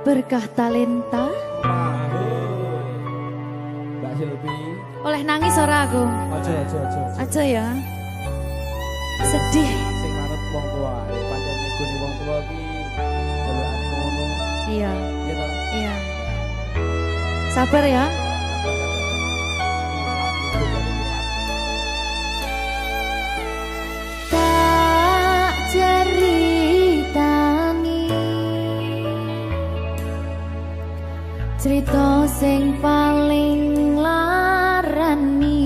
Berkah talenta. Mbak Silvi. Oleh nangis ora aku? Aja ya. Sedih. Sing ngarep wong tua, pancen ngikuni wong tua ki jelekane ngono. Iya. Iya toh? Iya. Sabar ya. Tak ceritani cerita sing paling larani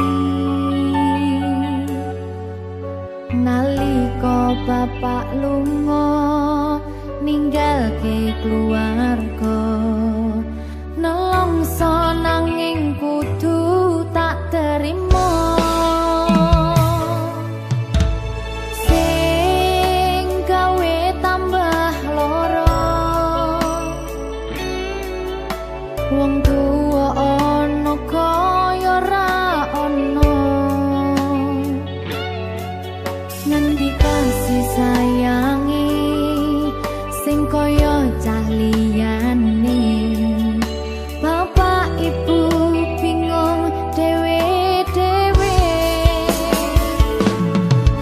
nalika bapak lunga ninggalke keluarga nelongso nanging kudu tak terima sing gawe tambah loro wong tuwa ana kaya ra ana ngendi kasih sayangi sing kaya cah liyane bapak ibu bingung dewe-dewe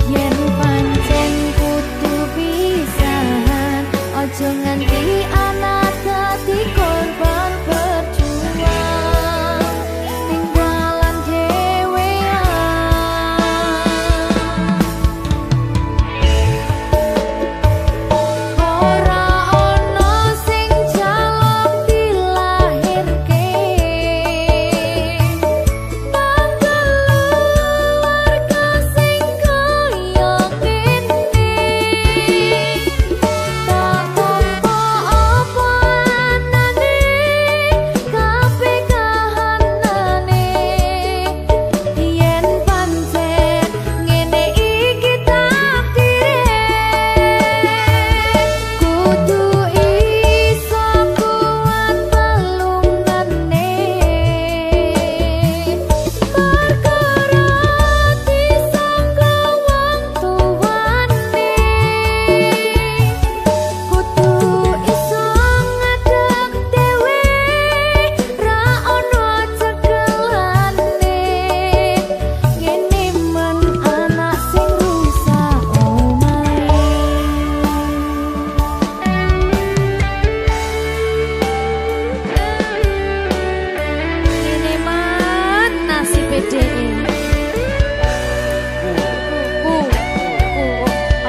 yen pancen kudu pisahan aja nganti anak dadi korban berjuang tinggalan ora ono sing jaluk dilahirke keluarga sing kaya kene tak apa apa anane kabeh kahanane yen pancen ngene iki takdire kudu iso kuat pelungane perkara disangka wong tuwane kudu iso ngadeg dhewe ra ono cekelane ngene men anak sing rusak omahe ngene man nasib dhewe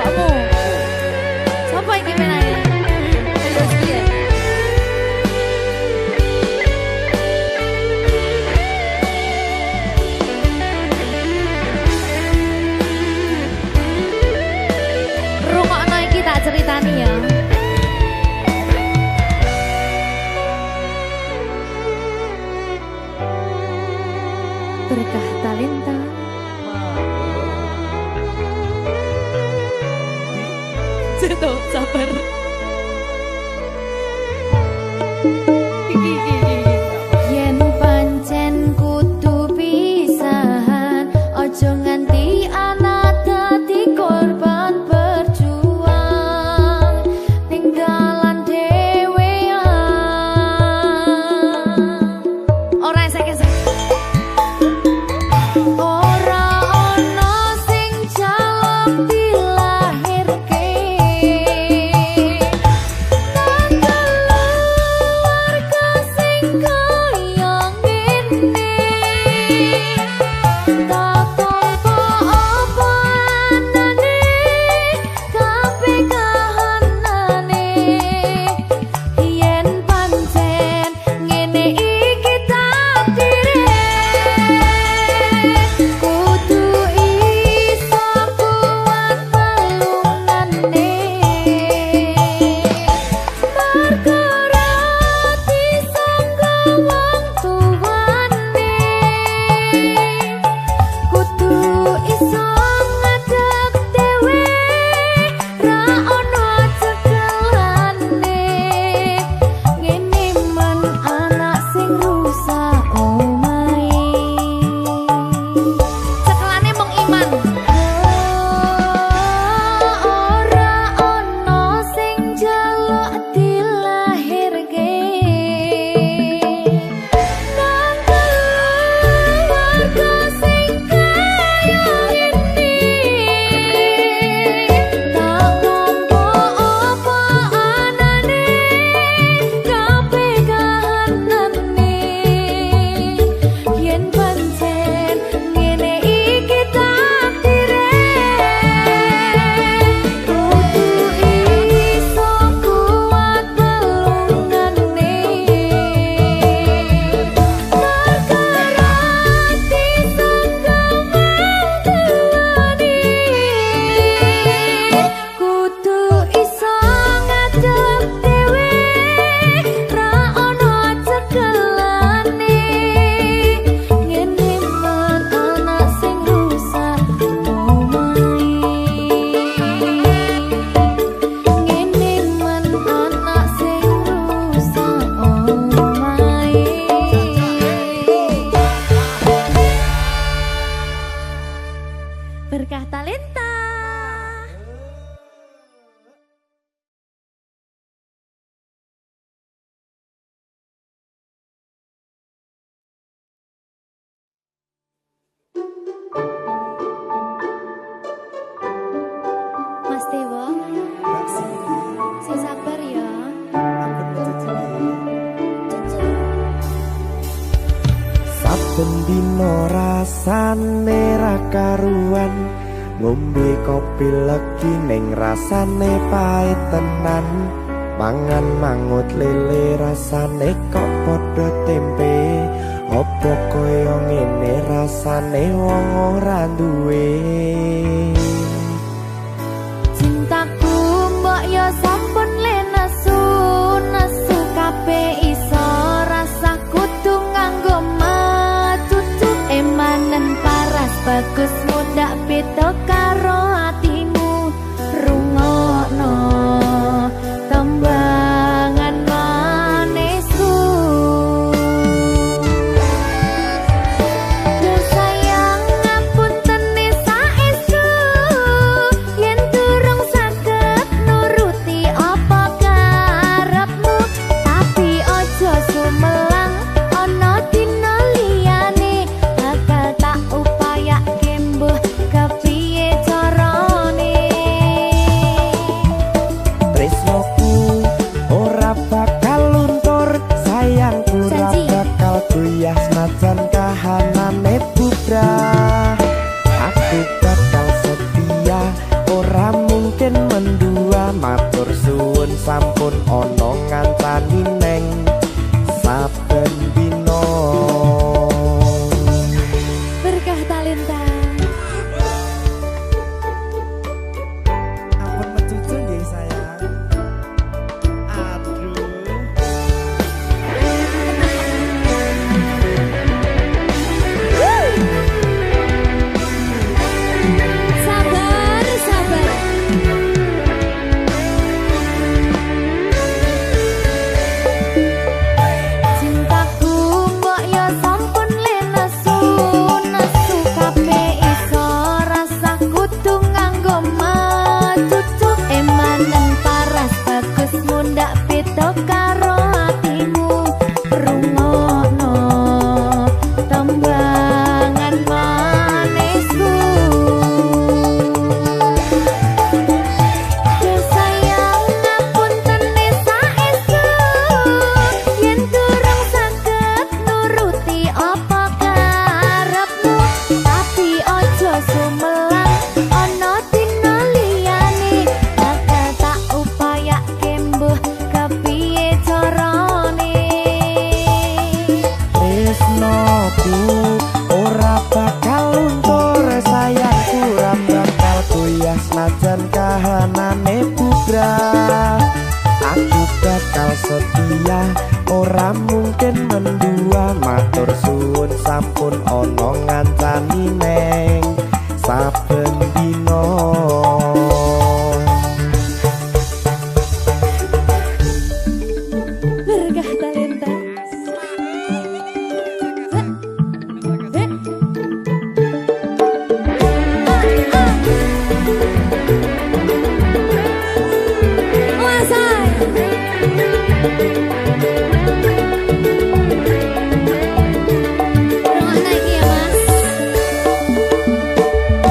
kamu siapa yang gimana ya? Terus dia. Rungokno iki tak ceritani ya. Berkah talenta. Ceto sabar. Yen pancen kudu pisahan aja nganti anak dadi korban berjuang tinggalan dhewean ora esek-esek ora ono sing jaluk dilahirke Jiwo. Mbak Siti, Sing sabar ya. ampun mencicipi. Saben dino rasane ra karuan, ngombe kopi legi ning rasane pahit tenan. Mangan mangut lele rasane kok padha tempe. Apa kaya ngene rasane wong ora duwe. Cintaku mbok yo sampun le nesu kabeh iso rasa kudu nganggo matutu emanen paras bagus mudak beda karo atimu rungokno tembangan manisku. Duh sayang ngapunten saestu yen durung saged nuruti apa karepmu, tapi aja sumelang ana dina liyane bakal tak upayake mbuh kepiye carane. Tresnoku ora bakal luntur, sayangku ora Janji. bakal goyah senajan kahanane bubrah. Aku bakal setia, ora mungkin mendua. Matur suwun sampun ana ngancani neng saben dina. Berkah talenta. Ampun mencucu nggih sayang. Aduh. Sabar, sabar. Cintaku mbok yo sampun le nesu kabeh iso rasa kudu nganggo matutu emanen paras bagus mundak beda karo atimu rungokno tembangan manisku. Duh sayang ngapunten saestu yen durung saged nuruti apa karepmu, tapi aja sumelang ana dina liyane bakal tak upayake mbuh kepiye carane. Tresnoku ora bakal luntur, sayangku ora bakal goyah senajan kahanane bubrah. Aku bakal setia, ora mungkin mendua. Matur suwun sampun ana ngancani neng saben dina. Berkah talenta.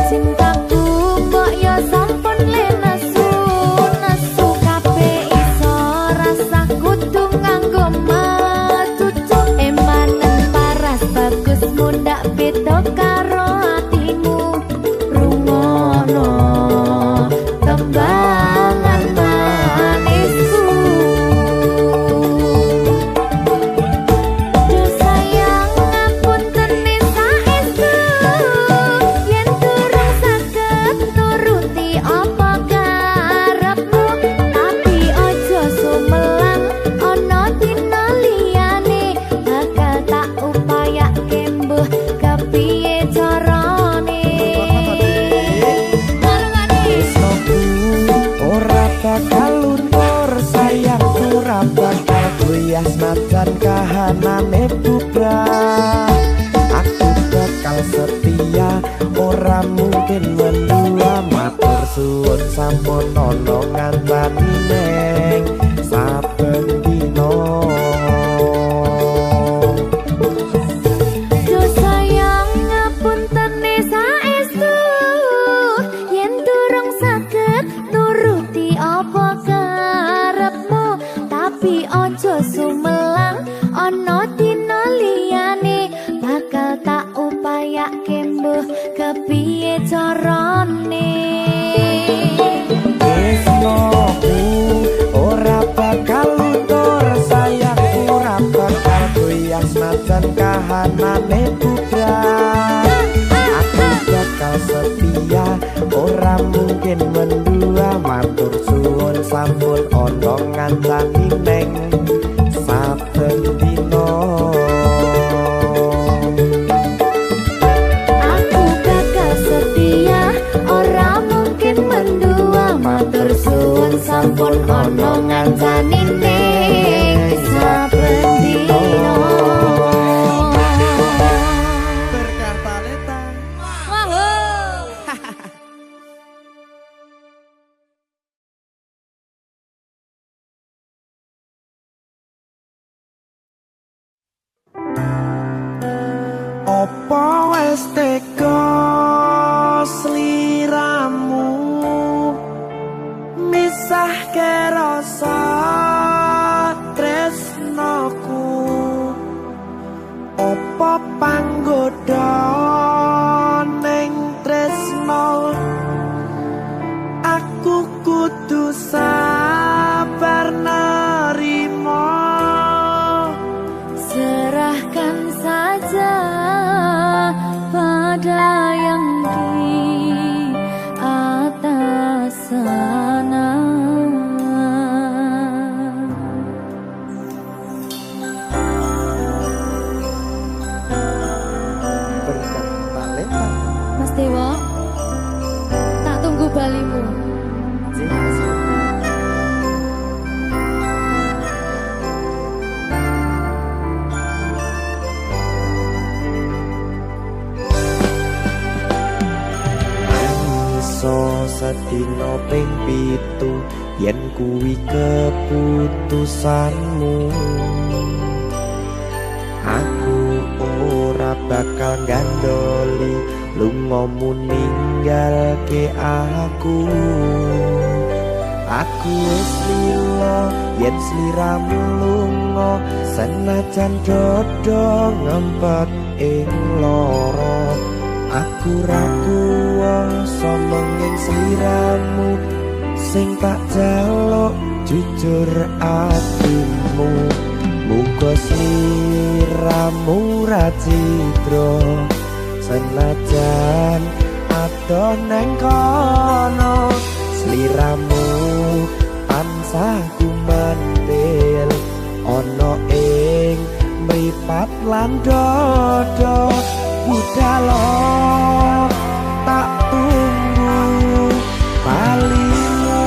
Cintaku mbok yo sampun le nesu kabeh iso rasa kudu nganggo matutu emanen paras bagus mundak beda karo atimu rungokno tembangan manisku. Duh sayang ngapunten saestu yen durung saged nuruti apa karepmu, tapi aja sumelang ana dina liyane bakal tak upayake mbuh kepiye carane. Tresnoku ora bakal luntur, sayangku ora bakal goyah senajan kahanane bubrah. Aku bakal setia, ora mungkin mendua. Matur suwun sampun ana ngancani neng saben dina. Duh sayang ngapunten saestu yen durung saged nuruti kahanane putra. Aku bakal setia, ora mungkin mendua. Matur suwun sampun ana ngancani neng saben dina. Aku bakal setia, ora mungkin mendua. Matur suwun sampun ana ngancani ning saben dina. Berkartaleta. Wahoo. Apa wis teka sliramu misahke rasa tresnaku? Apa panggoda ning tresno? Aku kudu sabar nerima. Serahkan saja pada yang di atas sana. Berkartaleta. Mas Dewa, tak tunggu balimu. Iso sedina ping 7 yen kuwi keputusanmu. Aku ora bakal gandoli lungamu ninggalke aku. Aku wis lila yen sliramu lunga, senajan dodo ngempet ing lara. Aku ra kuwasa menging sliramu, sing tak jaluk jujur atimu. Muga sliramu ra cidra, senajan adoh neng kono. Sliramu tansah gumantil ana ing mripat lan dodo. Budalo tak tunggu balimu.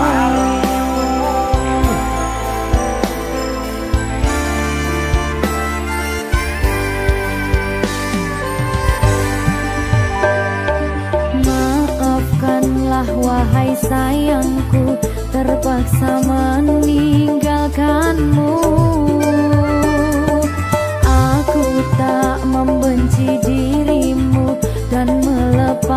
Maafkanlah wahai sayangku, terpaksa meninggalkanmu. Aku tak membenci dirimu dan melepas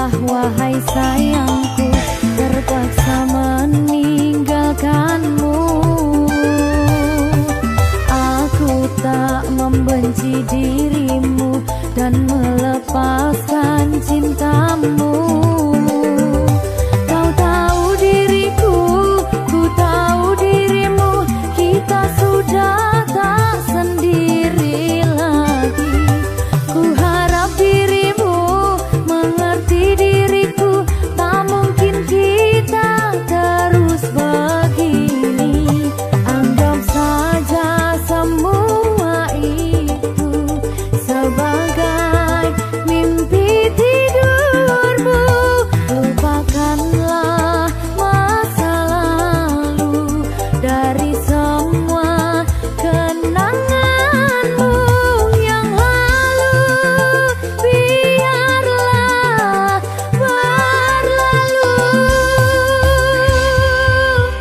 Kenapa wahai sayangku terpaksa meninggalkanmu? Aku tak membenci dirimu dan melepaskan cintamu. Kau tahu diriku, ku tahu dirimu, kita sudah tak sendiri lagi. Ku harap dirimu mengerti diriku, tak mungkin kita terus begini. Anggap saja semua itu sebagai mimpi tidurmu. Lupakanlah masa lalu dari semua kenanganmu yang lalu. Biarlah berlalu.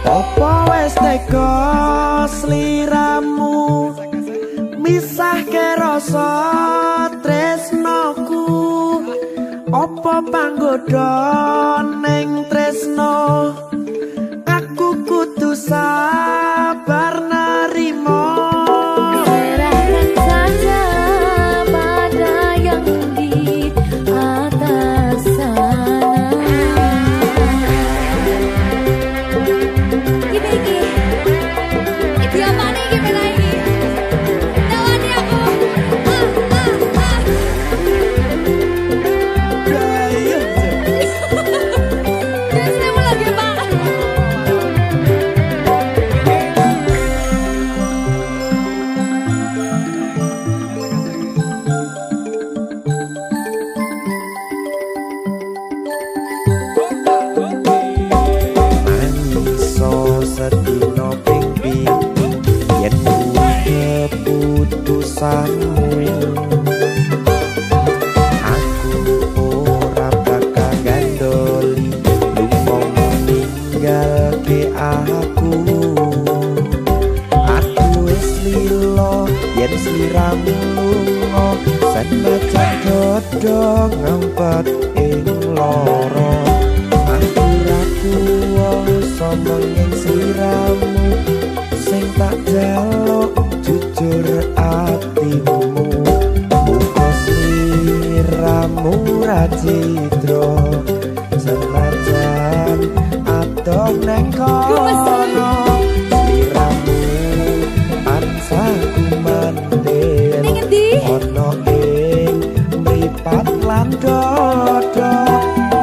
Opo wes teko sliramu misahke rasa tresnoku. Opo panggoda ning tresno, aku kudu sabar narimo. Serahkan saja pada yang di atas sana. Ini apa nih gimana ini? Tawani aku. Biasanya mau lagi pak. Mangiso sedina ping pitu yen kuwi keputusanmu. Aku ora bakal gandoli lunga ninggalke aku. Aku wis lilo yen sliramu lunga, senajan dodo ngempet ing loro. Aku ra kuwasa menging sliramu sing tak jaluk jujur atimu. Muga sliramu ra cidra senajan adoh neng kono. Sliramu tansah kumandel Ning endi? ono ing mripat lan dodo.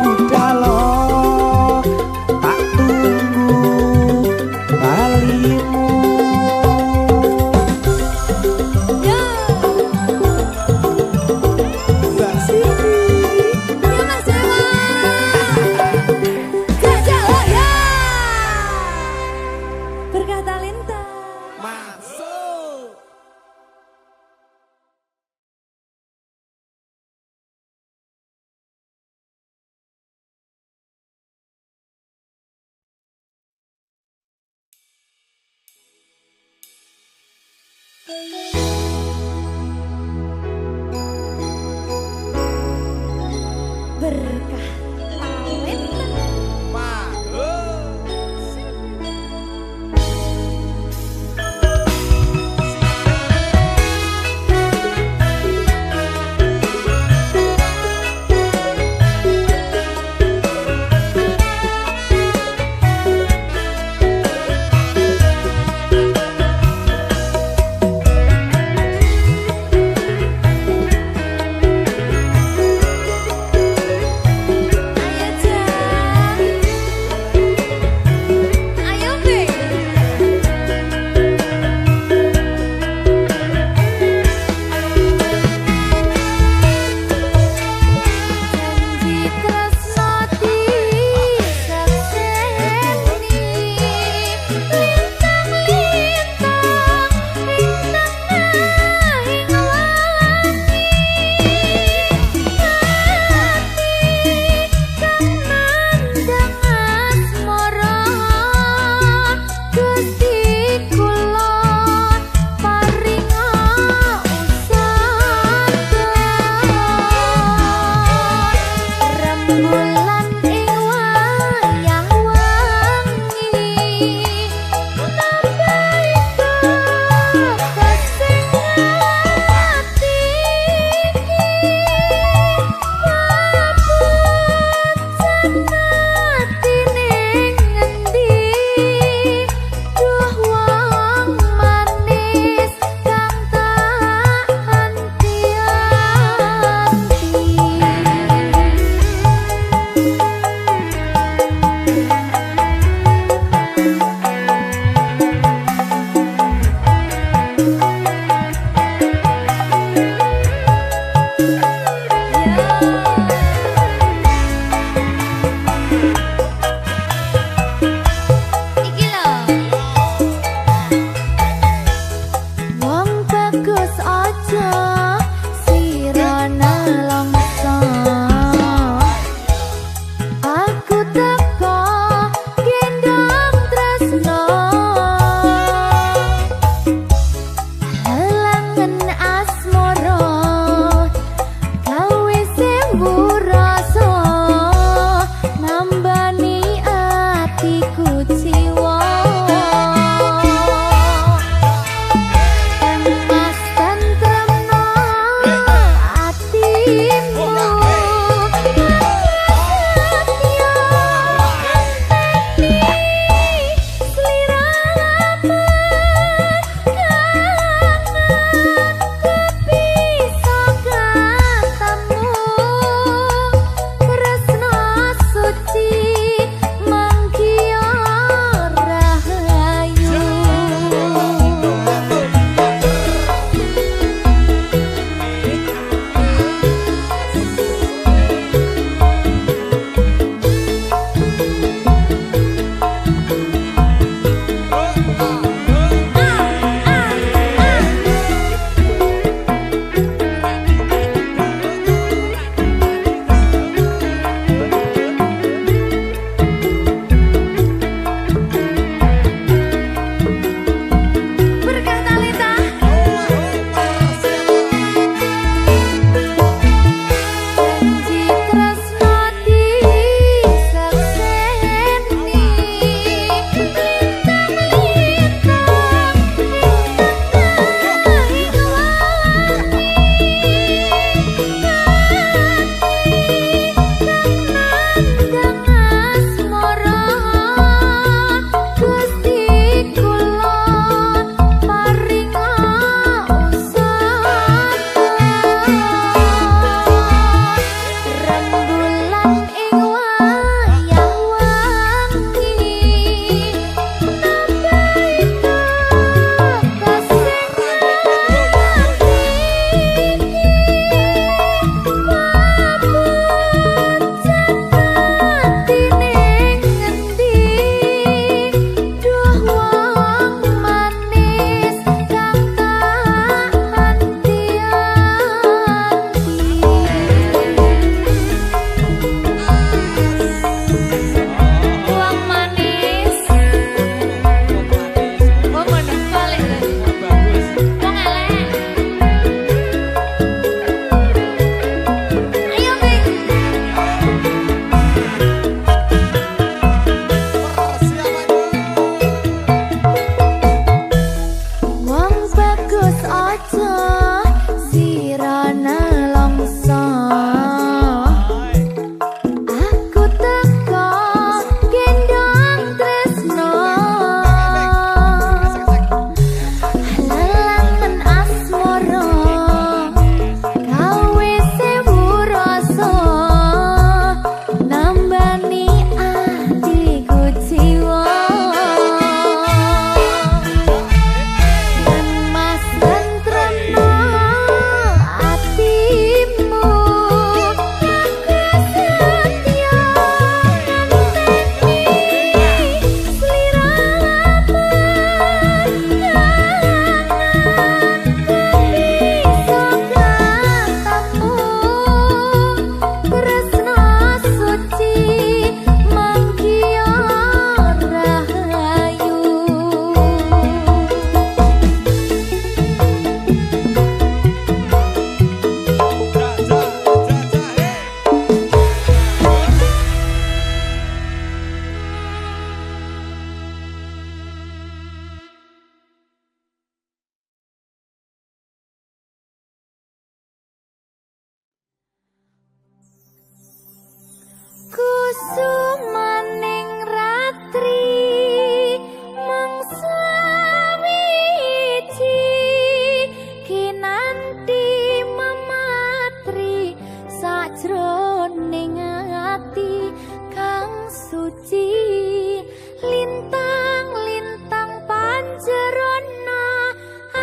Budalo tak tunggu balimu. Ya. Mbak Siti. Ya Mas Dewa. Jajal ya. Berkah talenta. Masuk. Berkah talenta.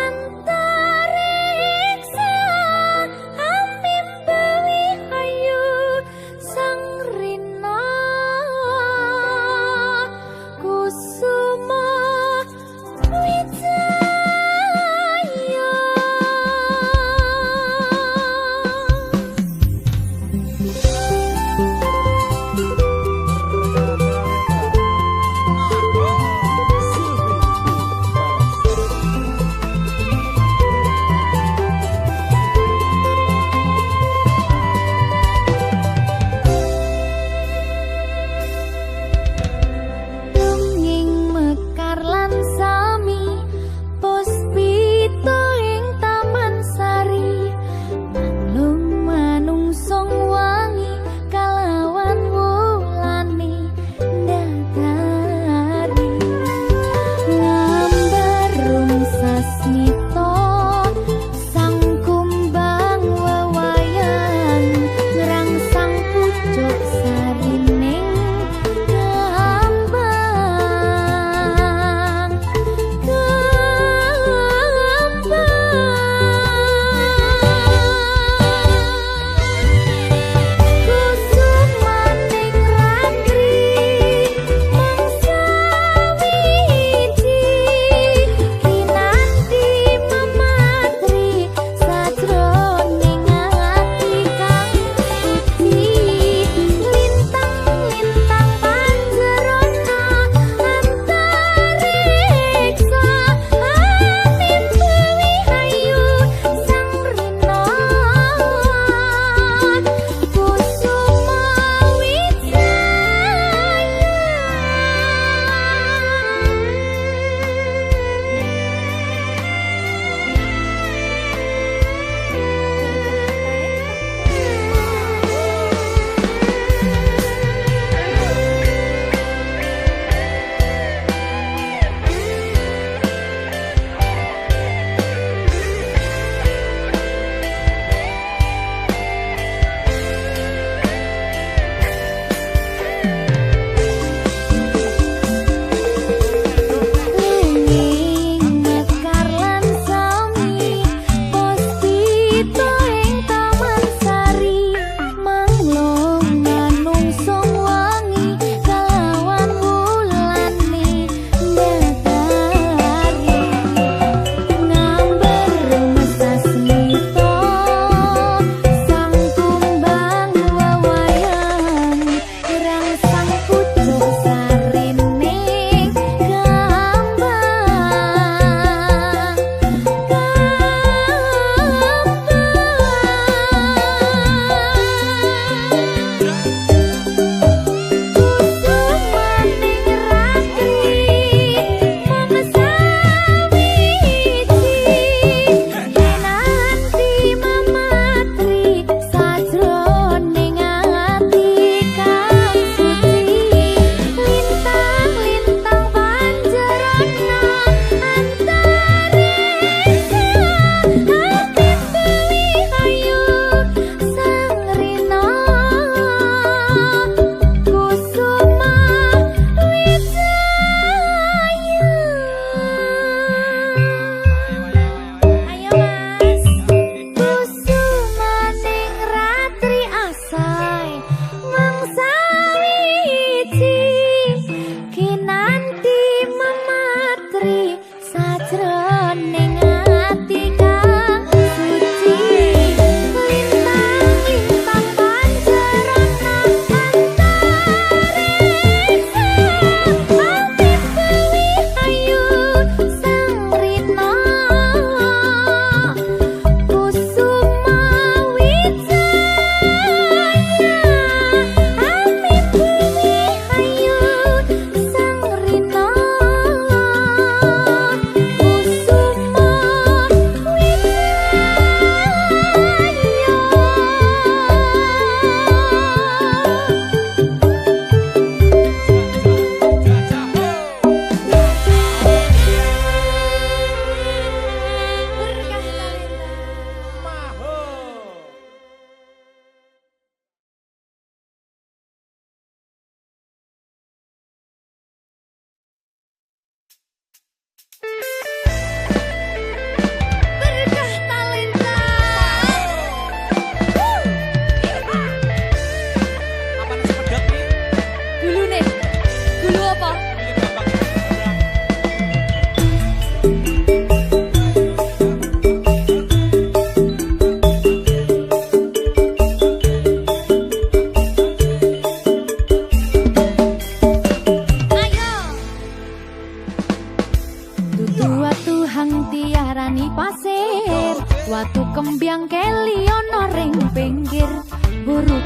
Antariksa amim bawi Lunging mekar lan sami puspita ing taman sari manglung manungsung wangi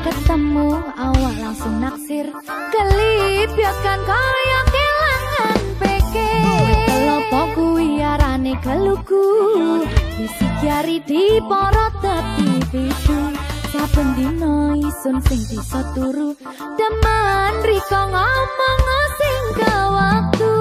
ketemu awak langsung naksir. Kelip ya kan kaya kelangan pikir. Kelopo kuwi arane keluku. Isi jari di porot tepi pitu. Saben dino isun sing bisa turu. Demen riko ngomong sing ke waktu.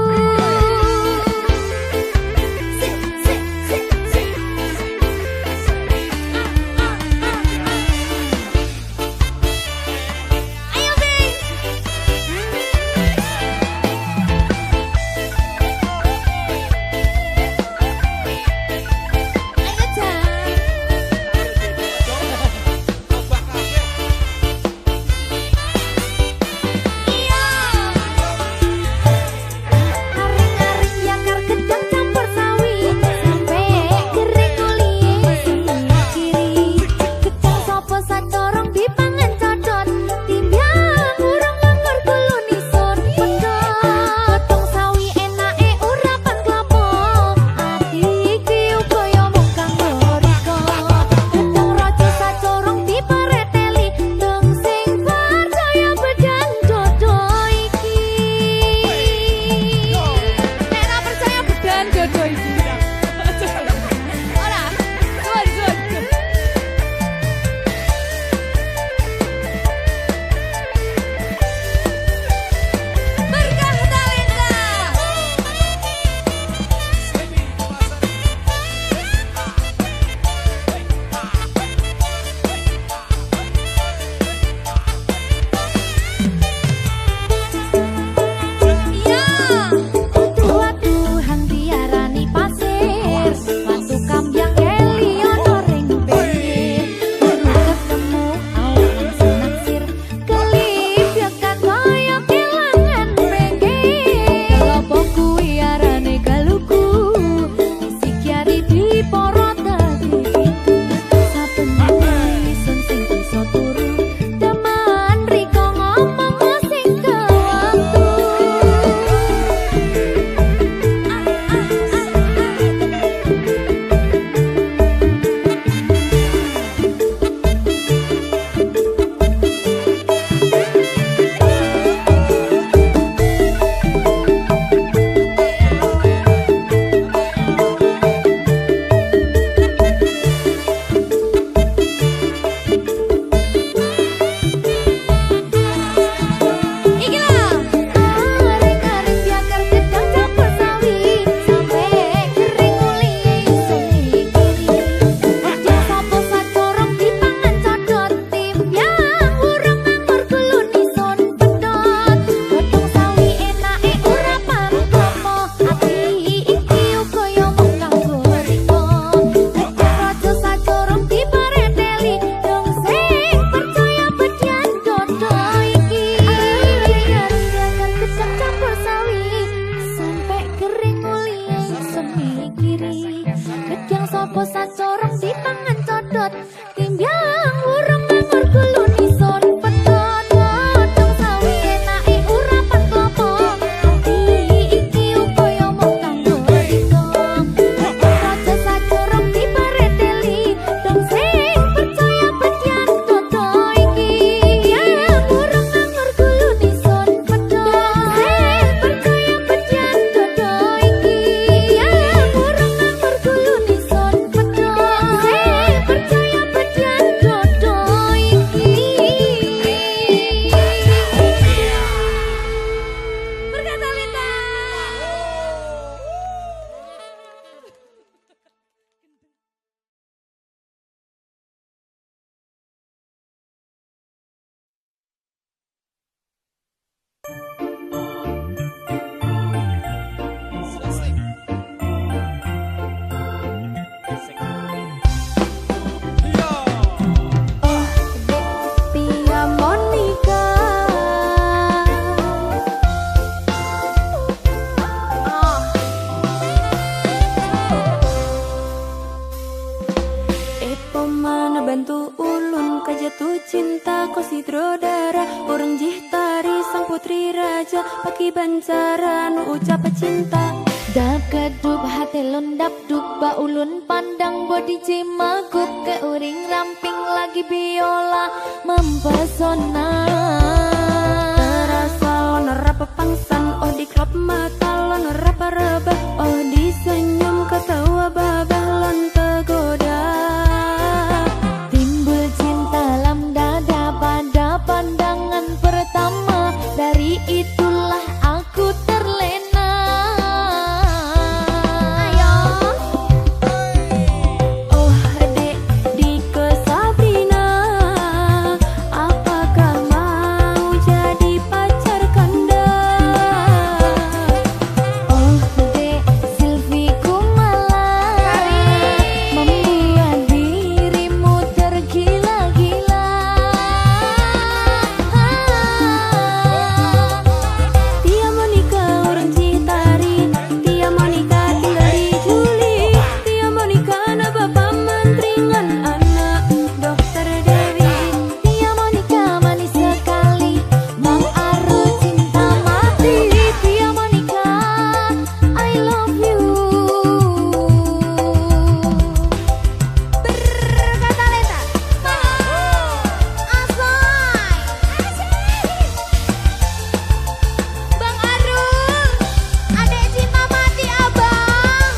jatuh cinta kau si drodara orang jih tari sang putri raja paki bancara nu ucap cinta Dak kedup hati lundap duk ba ulun pandang body cimagup ke uring ramping lagi biola mempesona. Terasa lonor pepangsan oh di klub mata lonor rebah oh di senyum ketawa babah lon tergoda. Timbul cinta lam dada pada pandangan pertama, dari itulah aku terlena. Ayo Oh dek Dike Sabrina, apakah mau jadi pacar kanda? oh dek Silvi Kumala, membuat dirimu tergila-gila. Tia Monica orang Citari, Tia Monica tinggal di Juli, Tia Monica na bapak mantringan anak Dokter Dewi. Tia Monica manis sekali, Bang Aru cinta mati. Tia Monica, I love you. Berkata Leta, Bang Aru, adek cinta mati abang.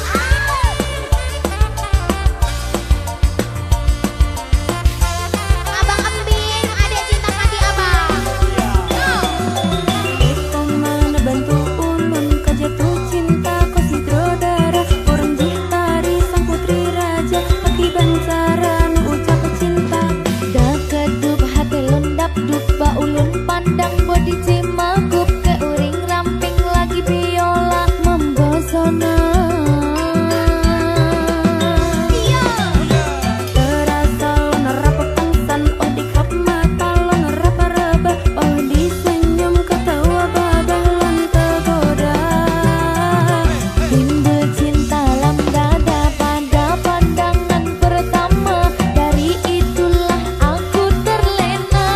Abang Emping, adek cinta mati abang. Itu mana bantu ulun kejatuh cinta kau si Drodara orang Citari sang putri raja laki bancaran ucap cinta. Dak kedup hati lundap duk ba ulun pandang body cimagup ke uring ramping lagi biola membosona. Terasa lonor pepangsan oh di klub mata lonor rebah oh di senyum ketawa babah lon tergoda. Timbul cinta lam dada pada pandangan pertama, dari itulah aku terlena.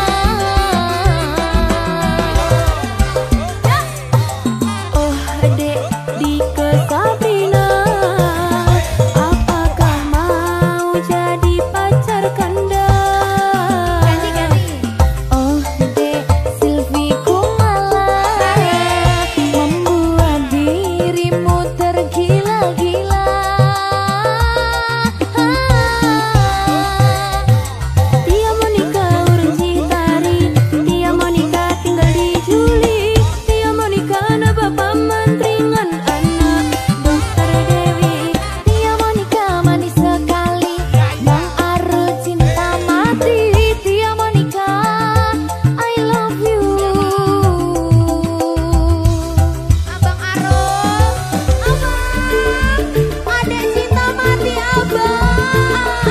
Oh dek Dike Sabrina, apakah mau jadi pacar kanda? Oh dek Silvi Kumala, membuat dirimu tergila-gila. Tia Monica orang Citari, Tia Monica tinggal di Juli, Tia Monica na bapak mantringan anak Dokter Dewi. Tia Monica manis sekali, Bang Aru cinta mati. Tia Monica, I love you. Abang Aru, abang, adek cinta mati abang.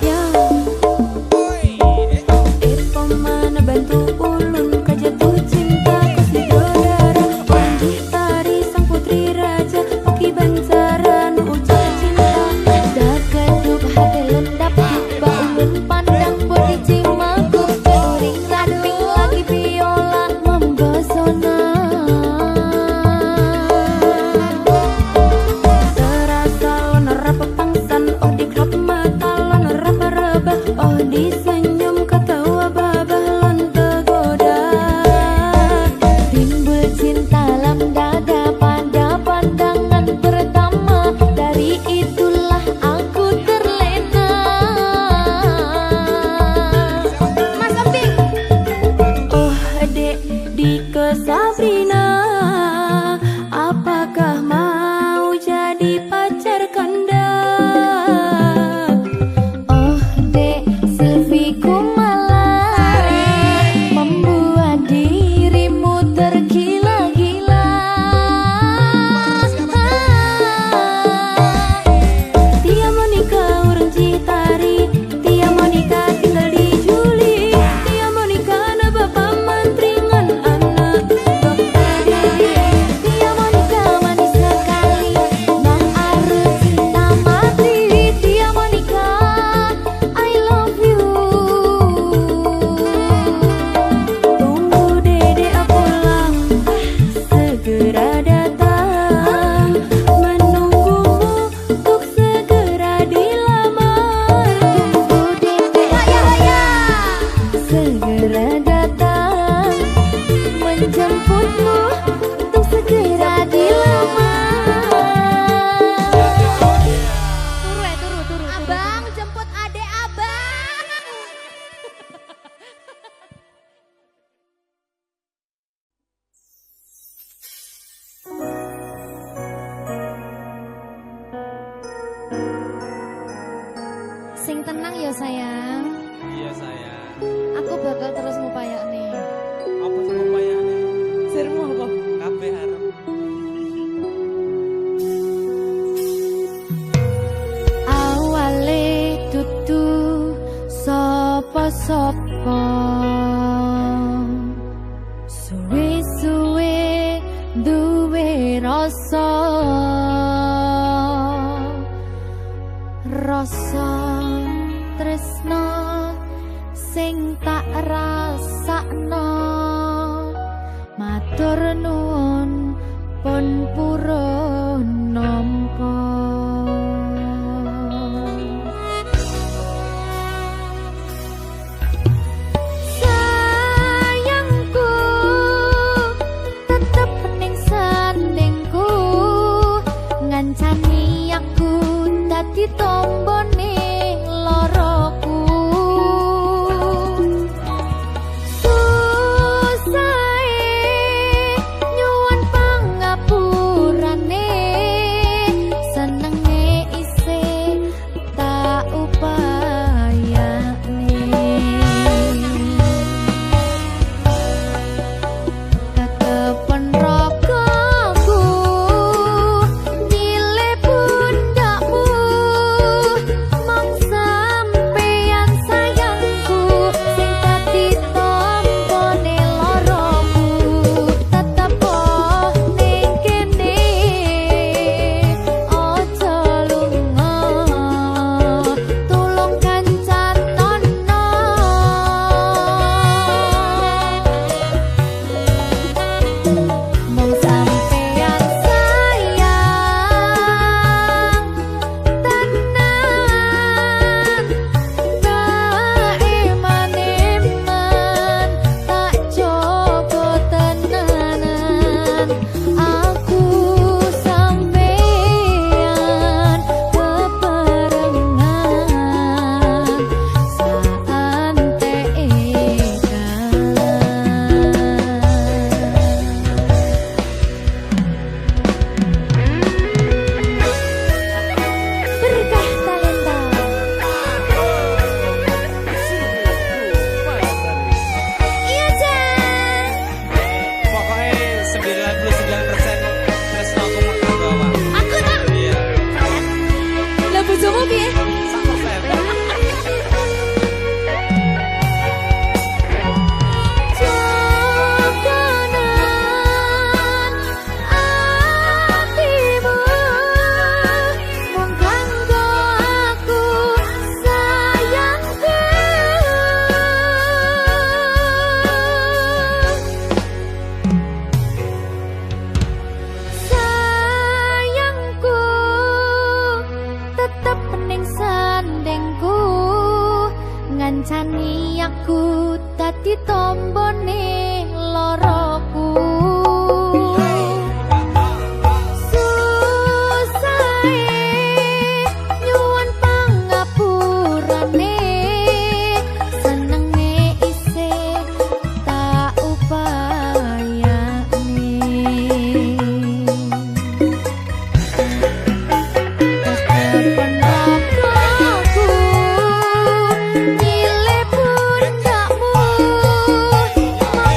Ya, itu mana bantu ulun kejatuh cinta kau si Drodara orang Citari sang putri raja laki bancaran ucap cinta. Dak kedup hati lundap duk ba ulun pandang body cimagup ke uring ramping lagi biola membosona. Terasa lonor pepangsan oh di klub mata lonor rebah oh di senyum ketawa babah lon tergoda. Timbul cinta lam dada pada pandangan pertama, dari itulah aku terlena. Mas Emping, Oh dek Dike Sabrina, apakah mau jadi pacar kanda? oh dek Silvi Kumala, membuat dirimu tergila-gila. Tia Monica orang Citari, Tia Monica tinggal di Juli, Tia Monica na bapak mantringan anak Dokter segera datang menjemputmu untuk segera dilamar. Turu. Abang jemput adek abang. Sing tenang ya sayang. Iya sayang. Aku bakal terus ngupayak nih. Apa sih upayane? Sirmu apa? Kabeh arep. Awale tutu sapa-sapa, suwe-suwe duwe rasa tresno sing tak rasakno. Matur nuwun pun purun nampa. Sayangku tetep ning sandingku, ngancani aku dadi tombone loroku. Nyuwun pangapurane, senenge isih tak upayane. Ketepen rogoku nyilih pundakmu, mong sampeyan sayangku sing dadi tombone loroku. Tetep ning kene aja lunga, tulung kancan nono. Mong sampeyan sayang tenan, tak eman-eman, tak coba tenanan. Aku sampeyan bebarengan saante ekan. Berkah talenta. Iya Jan. Pokoknya 99% tresno aku mau bawa. Aku tak. Iya. Lah bojomu piye? 100%. Jogonan atimu mung kanggo aku sayangku. Sayangku tetep ning sandingku, ngancani aku dadi tombone loroku. Susahe nyuwun pangapurane, senenge isih tak upayane. Ketepen rogoku nyilih pundakmu, mong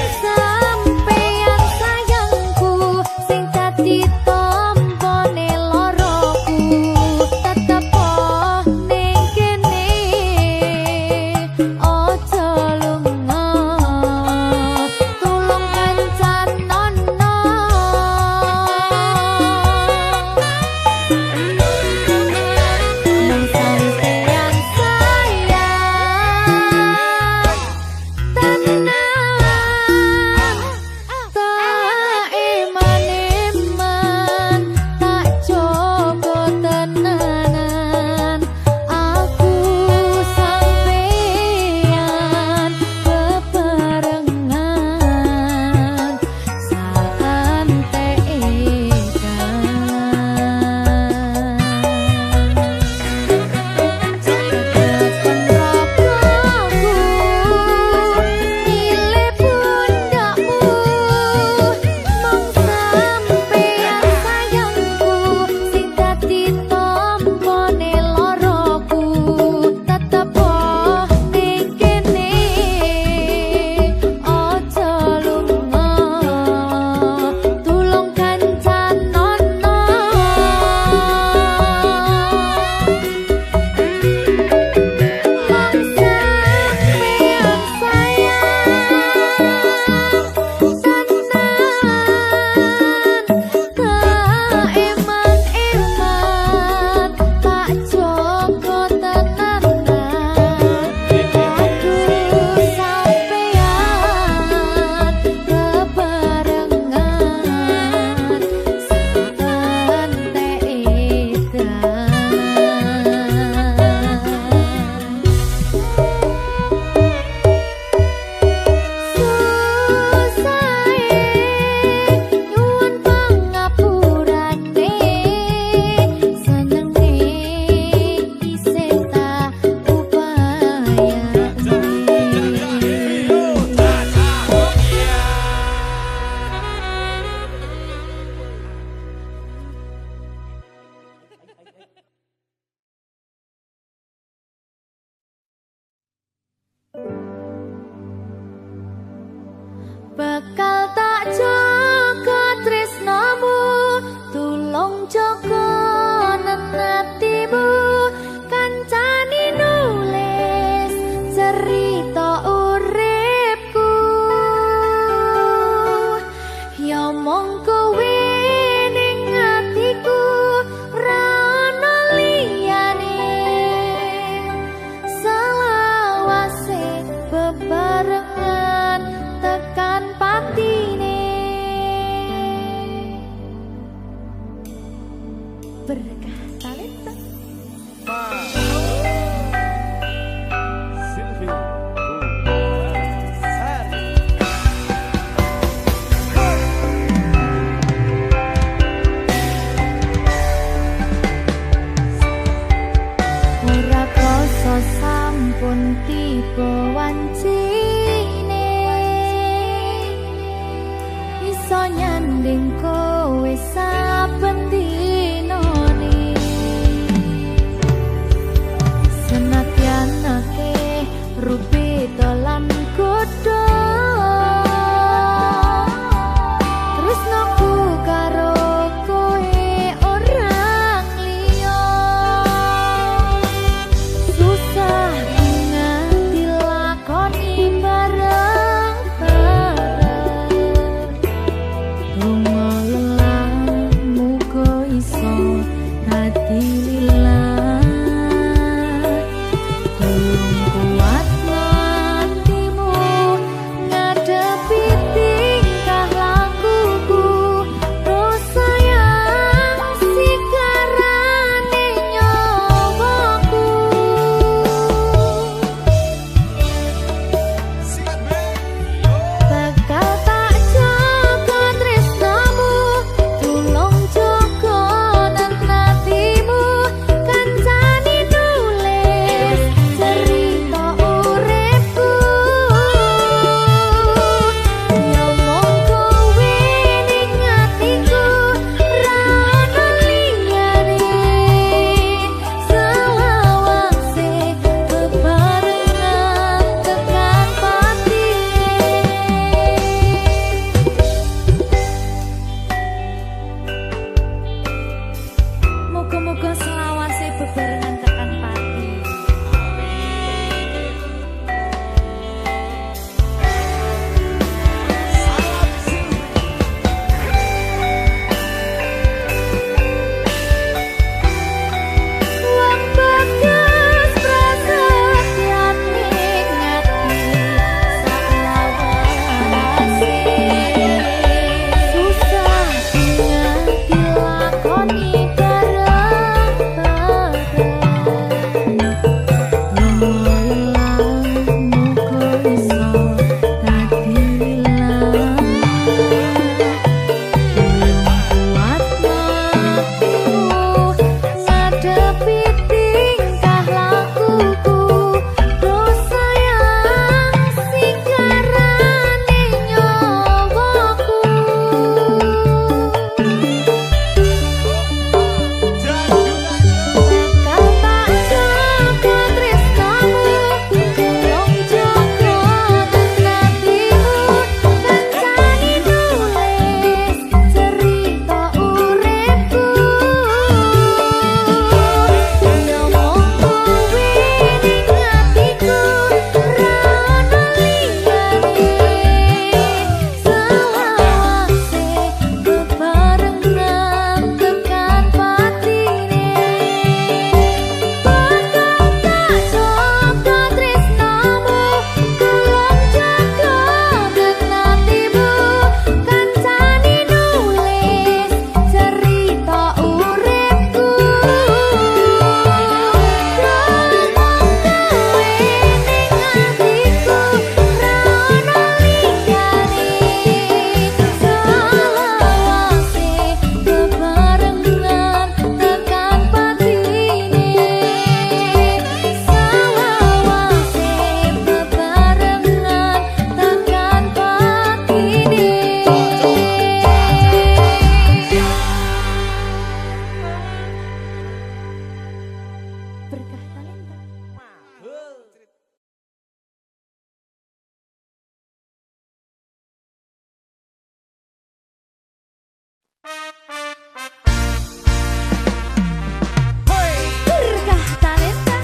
Berkah talenta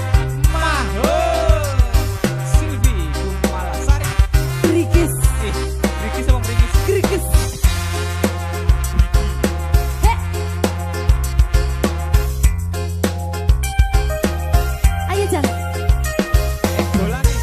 Silvi Gumalasari. Grigis Rikis sama Rikis. Grigis Ayo Jan Dolan nih.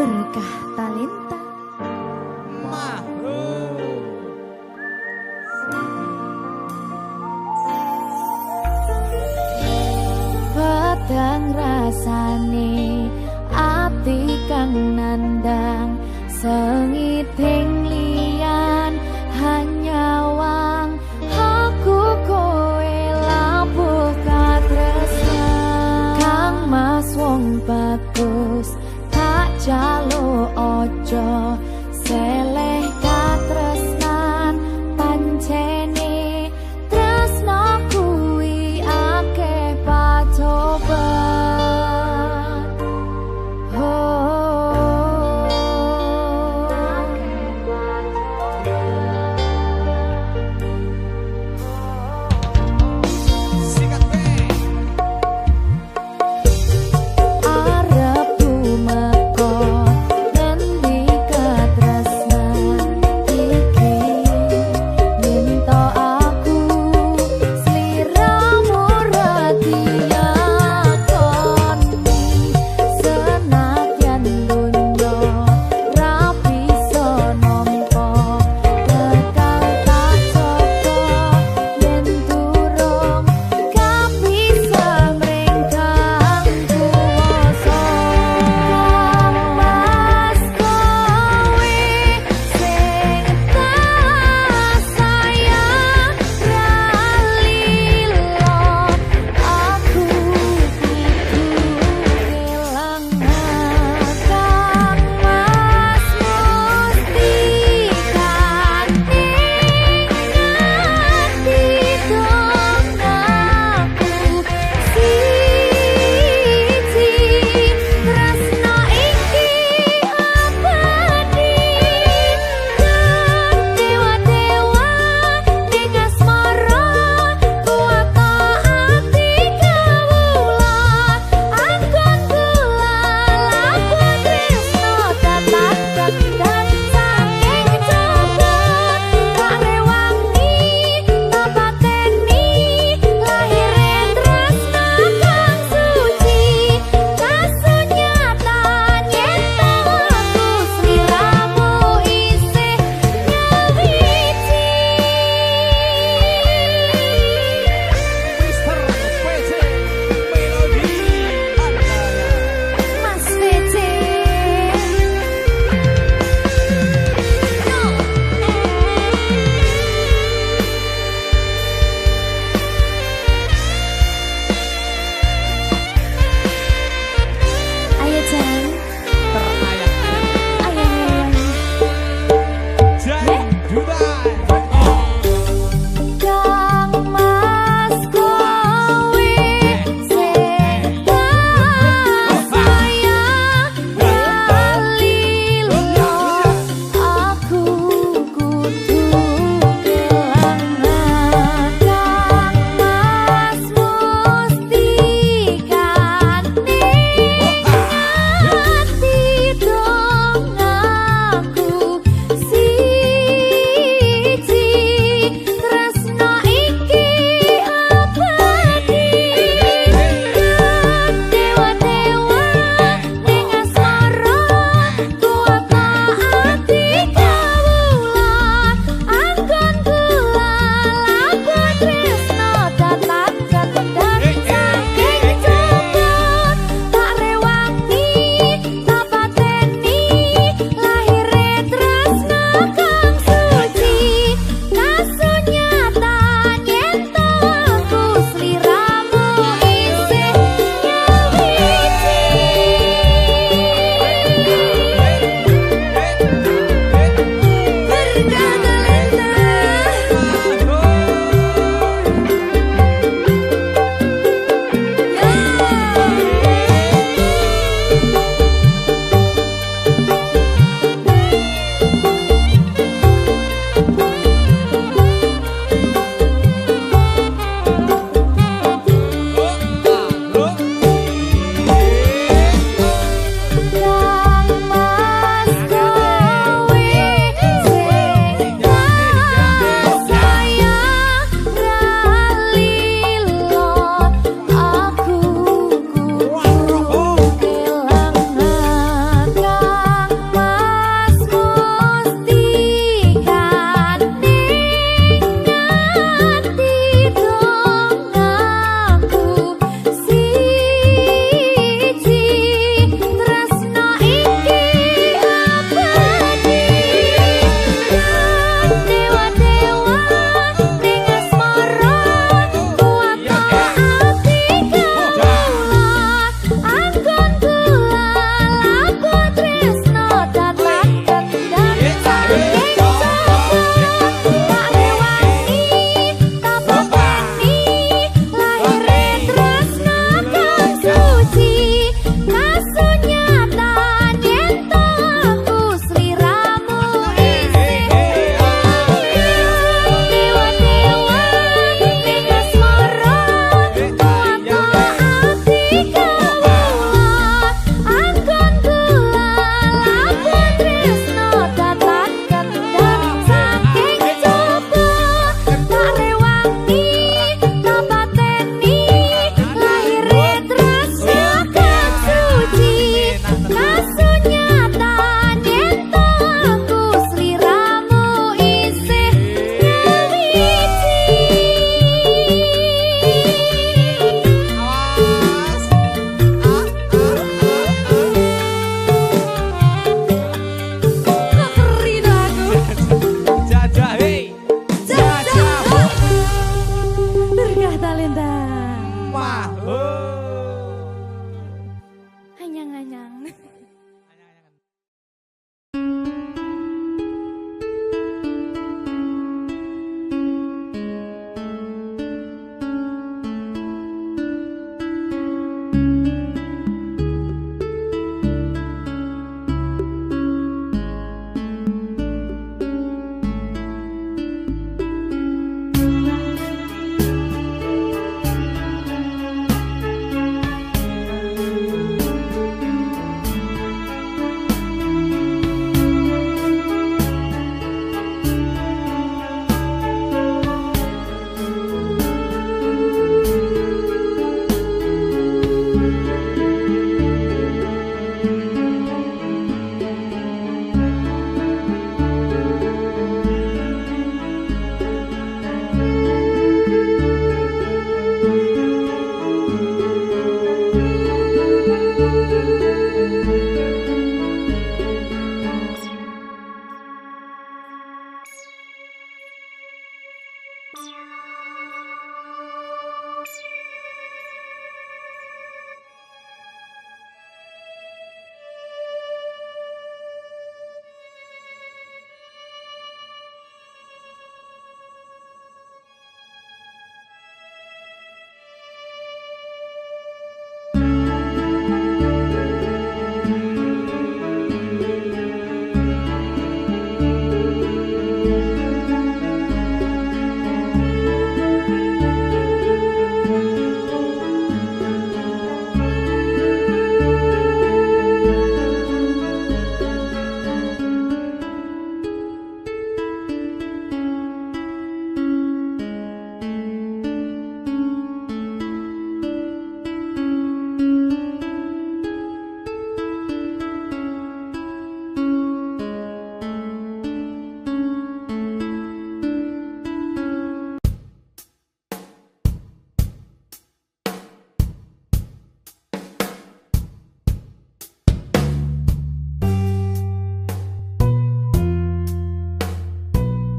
berkah talenta. Padang rasane ati kang nandang sengiting liyan hanyawang aku kowe labuh katresnan kang mas wong bagus tak jalo ojo